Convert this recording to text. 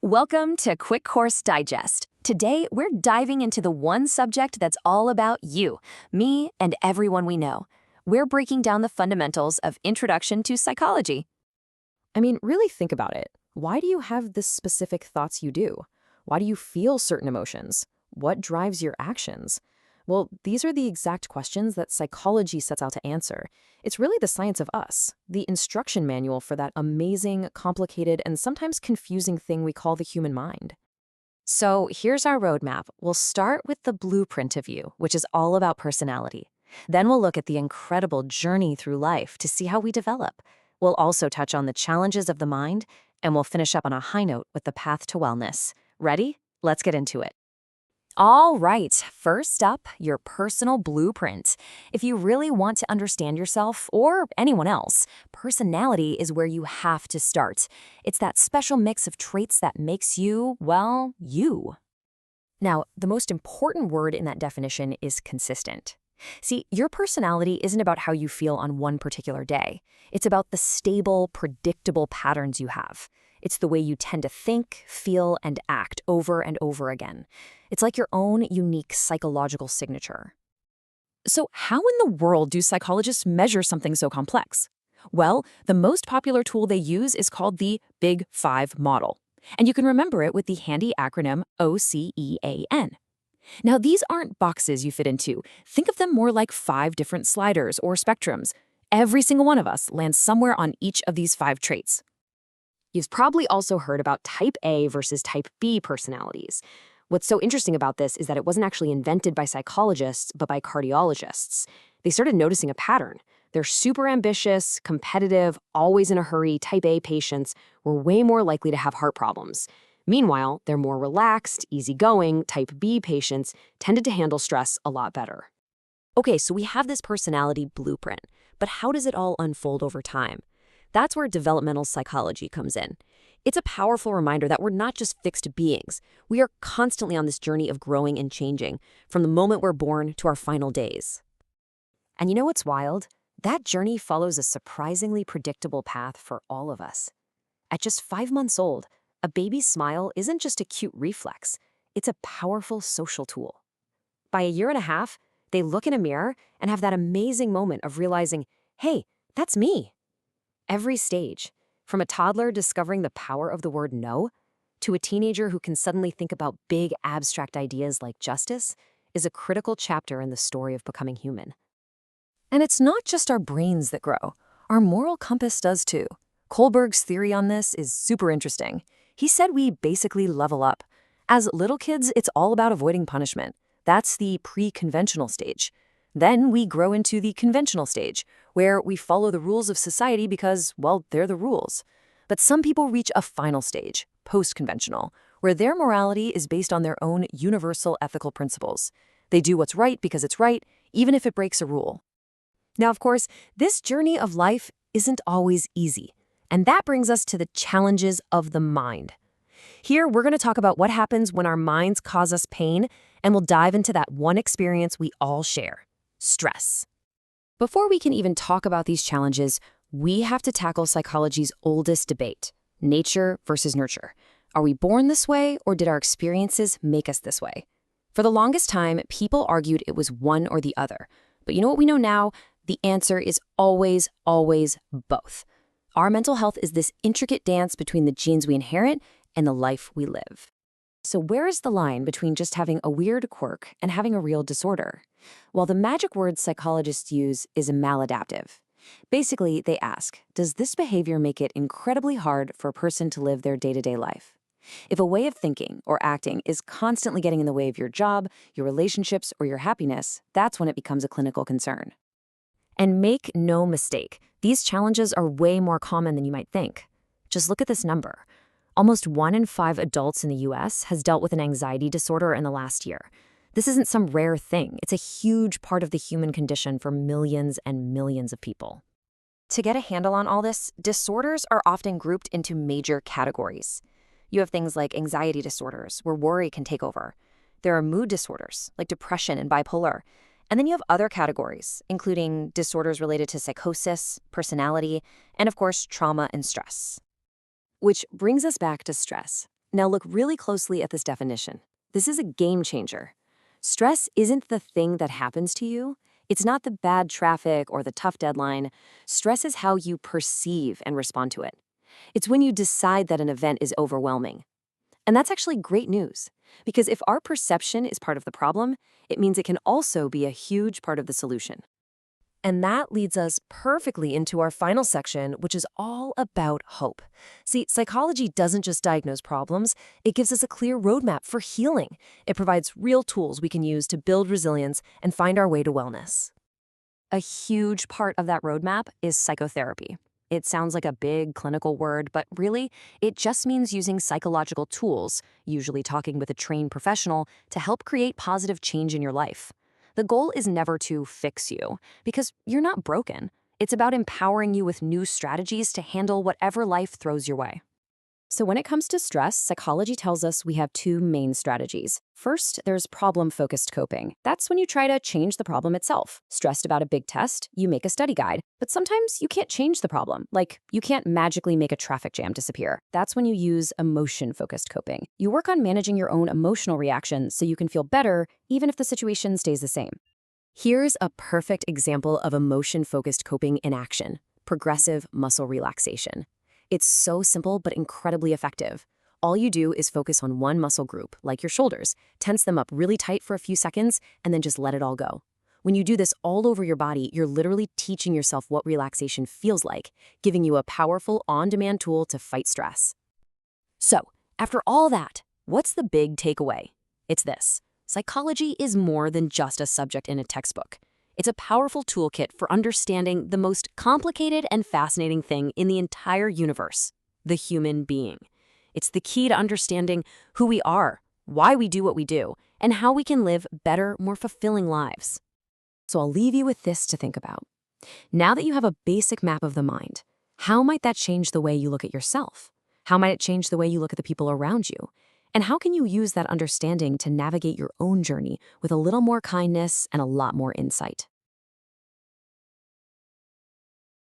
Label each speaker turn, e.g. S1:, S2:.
S1: Welcome to Quick Course Digest. Today, we're diving into the one subject that's all about you, me, and everyone we know. We're breaking down the fundamentals of Introduction to Psychology.
S2: I mean, really think about it. Why do you have the specific thoughts you do? Why do you feel certain emotions? What drives your actions? Well, these are the exact questions that psychology sets out to answer. It's really the science of us, the instruction manual for that amazing, complicated, and sometimes confusing thing we call the human mind.
S1: So here's our roadmap. We'll start with the blueprint of you, which is all about personality. Then we'll look at the incredible journey through life to see how we develop. We'll also touch on the challenges of the mind, and we'll finish up on a high note with the path to wellness. Ready? Let's get into it. All right, first up, your personal blueprint. If you really want to understand yourself or anyone else, personality is where you have to start. It's that special mix of traits that makes you, well, you. Now, the most important word in that definition is consistent. See, your personality isn't about how you feel on one particular day. It's about the stable, predictable patterns you have. It's the way you tend to think, feel, and act over and over again. It's like your own unique psychological signature. So how in the world do psychologists measure something so complex? Well, the most popular tool they use is called the Big Five model. And you can remember it with the handy acronym OCEAN. Now, these aren't boxes you fit into. Think of them more like 5 different sliders or spectrums. Every single one of us lands somewhere on each of these 5 traits. You've probably also heard about type A versus type B personalities. What's so interesting about this is that it wasn't actually invented by psychologists, but by cardiologists. They started noticing a pattern. They're super ambitious, competitive, always in a hurry. Type A patients were way more likely to have heart problems. Meanwhile, they're more relaxed, easygoing. Type B patients tended to handle stress a lot better. Okay, so we have this personality blueprint, but how does it all unfold over time? That's where developmental psychology comes in. It's a powerful reminder that we're not just fixed beings. We are constantly on this journey of growing and changing, from the moment we're born to our final days. And you know what's wild? That journey follows a surprisingly predictable path for all of us. At just 5 months old, a baby's smile isn't just a cute reflex. It's a powerful social tool. By a year and a half, they look in a mirror and have that amazing moment of realizing, hey, that's me. Every stage, from a toddler discovering the power of the word no, to a teenager who can suddenly think about big abstract ideas like justice, is a critical chapter in the story of becoming human. And it's not just our brains that grow. Our moral compass does too. Kohlberg's theory on this is super interesting. He said we basically level up. As little kids, it's all about avoiding punishment. That's the pre-conventional stage. Then we grow into the conventional stage, where we follow the rules of society because, well, they're the rules. But some people reach a final stage, post-conventional, where their morality is based on their own universal ethical principles. They do what's right because it's right, even if it breaks a rule. Now, of course, this journey of life isn't always easy. And that brings us to the challenges of the mind. Here, we're going to talk about what happens when our minds cause us pain, and we'll dive into that one experience we all share: stress. Before we can even talk about these challenges, we have to tackle psychology's oldest debate: nature versus nurture. Are we born this way, or did our experiences make us this way? For the longest time, people argued it was one or the other. But you know what we know now? The answer is always, always both. Our mental health is this intricate dance between the genes we inherit and the life we live. So where is the line between just having a weird quirk and having a real disorder? Well, the magic word psychologists use is maladaptive. Basically, they ask, does this behavior make it incredibly hard for a person to live their day-to-day life? If a way of thinking or acting is constantly getting in the way of your job, your relationships, or your happiness, that's when it becomes a clinical concern. And make no mistake, these challenges are way more common than you might think. Just look at this number. Almost 1 in 5 adults in the US has dealt with an anxiety disorder in the last year. This isn't some rare thing. It's a huge part of the human condition for millions and millions of people. To get a handle on all this, disorders are often grouped into major categories. You have things like anxiety disorders, where worry can take over. There are mood disorders, like depression and bipolar. And then you have other categories, including disorders related to psychosis, personality, and of course, trauma and stress. Which brings us back to stress. Now look really closely at this definition. This is a game changer. Stress isn't the thing that happens to you. It's not the bad traffic or the tough deadline. Stress is how you perceive and respond to it. It's when you decide that an event is overwhelming. And that's actually great news, because if our perception is part of the problem, it means it can also be a huge part of the solution.
S2: And that leads us perfectly into our final section, which is all about hope. See, psychology doesn't just diagnose problems, it gives us a clear roadmap for healing. It provides real tools we can use to build resilience and find our way to wellness.
S1: A huge part of that roadmap is psychotherapy. It sounds like a big clinical word, but really, it just means using psychological tools, usually talking with a trained professional, to help create positive change in your life. The goal is never to fix you, because you're not broken. It's about empowering you with new strategies to handle whatever life throws your way.
S2: So when it comes to stress, psychology tells us we have two main strategies. First, there's problem-focused coping. That's when you try to change the problem itself. Stressed about a big test, you make a study guide. But sometimes you can't change the problem. Like, you can't magically make a traffic jam disappear. That's when you use emotion-focused coping. You work on managing your own emotional reaction so you can feel better, even if the situation stays the same. Here's a perfect example of emotion-focused coping in action: progressive muscle relaxation. It's so simple but incredibly effective. All you do is focus on one muscle group, like your shoulders, tense them up really tight for a few seconds, and then just let it all go. When you do this all over your body, you're literally teaching yourself what relaxation feels like, giving you a powerful, on-demand tool to fight stress. So, after all that, what's the big takeaway? It's this: psychology is more than just a subject in a textbook. It's a powerful toolkit for understanding the most complicated and fascinating thing in the entire universe: the human being. It's the key to understanding who we are, why we do what we do, and how we can live better, more fulfilling lives. So I'll leave you with this to think about. Now that you have a basic map of the mind, how might that change the way you look at yourself? How might it change the way you look at the people around you? And how can you use that understanding to navigate your own journey with a little more kindness and a lot more insight?